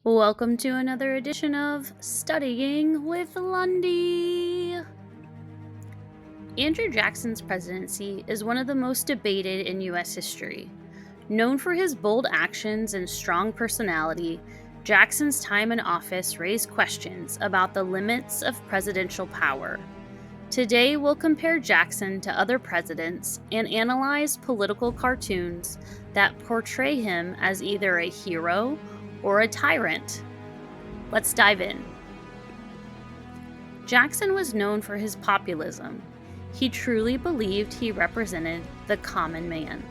Welcome to another edition of Studying with Lundy. Andrew Jackson's presidency is one of the most debated in U.S. history. Known for his bold actions and strong personality, Jackson's time in office raised questions about the limits of presidential power. Today, we'll compare Jackson to other presidents and analyze political cartoons that portray him as either a hero or a tyrant. Let's dive in. Jackson was known for his populism. He truly believed he represented the common man.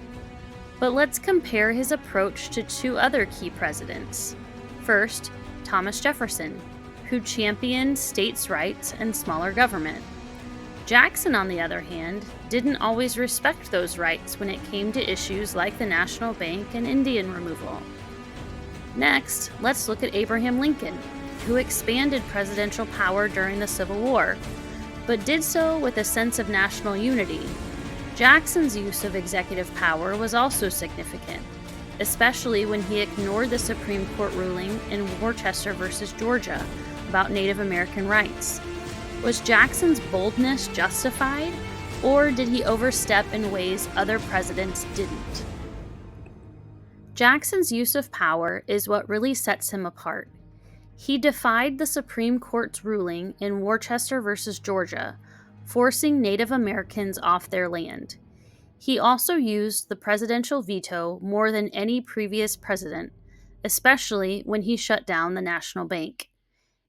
But let's compare his approach to two other key presidents. First, Thomas Jefferson, who championed states' rights and smaller government. Jackson, on the other hand, didn't always respect those rights when it came to issues like the National Bank and Indian removal. Next, let's look at Abraham Lincoln, who expanded presidential power during the Civil War, but did so with a sense of national unity. Jackson's use of executive power was also significant, especially when he ignored the Supreme Court ruling in Worcester v. Georgia about Native American rights. Was Jackson's boldness justified, or did he overstep in ways other presidents didn't? Jackson's use of power is what really sets him apart. He defied the Supreme Court's ruling in Worcester v. Georgia, forcing Native Americans off their land. He also used the presidential veto more than any previous president, especially when he shut down the National Bank.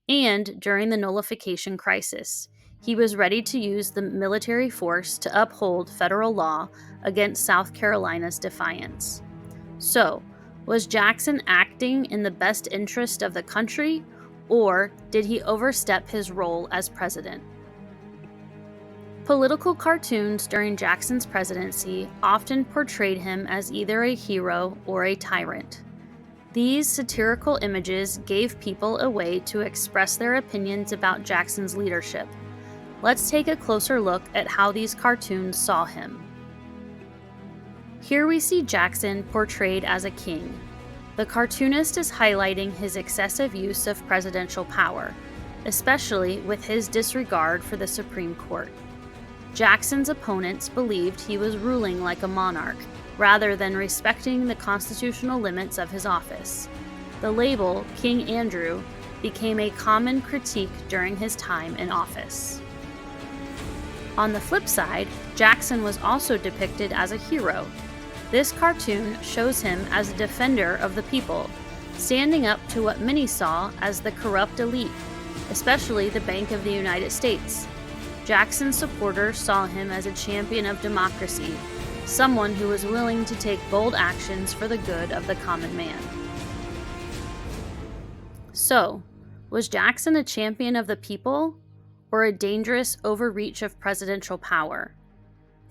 And during the nullification crisis, he was ready to use the military force to uphold federal law against South Carolina's defiance. So, was Jackson acting in the best interest of the country, or did he overstep his role as president? Political cartoons during Jackson's presidency often portrayed him as either a hero or a tyrant. These satirical images gave people a way to express their opinions about Jackson's leadership. Let's take a closer look at how these cartoons saw him. Here we see Jackson portrayed as a king. The cartoonist is highlighting his excessive use of presidential power, especially with his disregard for the Supreme Court. Jackson's opponents believed he was ruling like a monarch, rather than respecting the constitutional limits of his office. The label King Andrew became a common critique during his time in office. On the flip side, Jackson was also depicted as a hero. This cartoon shows him as a defender of the people, standing up to what many saw as the corrupt elite, especially the Bank of the United States. Jackson's supporters saw him as a champion of democracy, someone who was willing to take bold actions for the good of the common man. So, was Jackson a champion of the people, or a dangerous overreach of presidential power?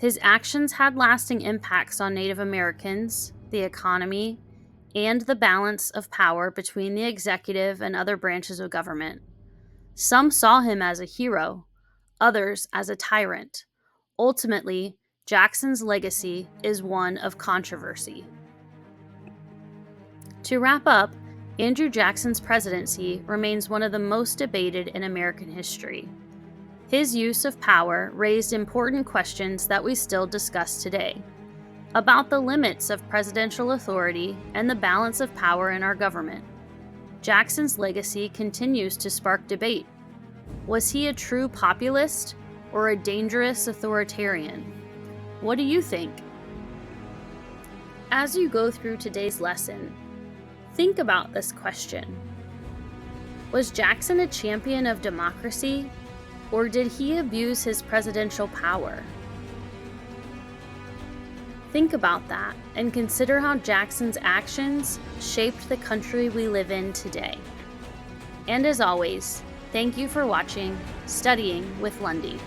His actions had lasting impacts on Native Americans, the economy, and the balance of power between the executive and other branches of government. Some saw him as a hero, others as a tyrant. Ultimately, Jackson's legacy is one of controversy. To wrap up, Andrew Jackson's presidency remains one of the most debated in American history. His use of power raised important questions that we still discuss today, about the limits of presidential authority and the balance of power in our government. Jackson's legacy continues to spark debate. Was he a true populist or a dangerous authoritarian? What do you think? As you go through today's lesson, think about this question. Was Jackson a champion of democracy, or did he abuse his presidential power? Think about that and consider how Jackson's actions shaped the country we live in today. And as always, thank you for watching Studying with Lundy.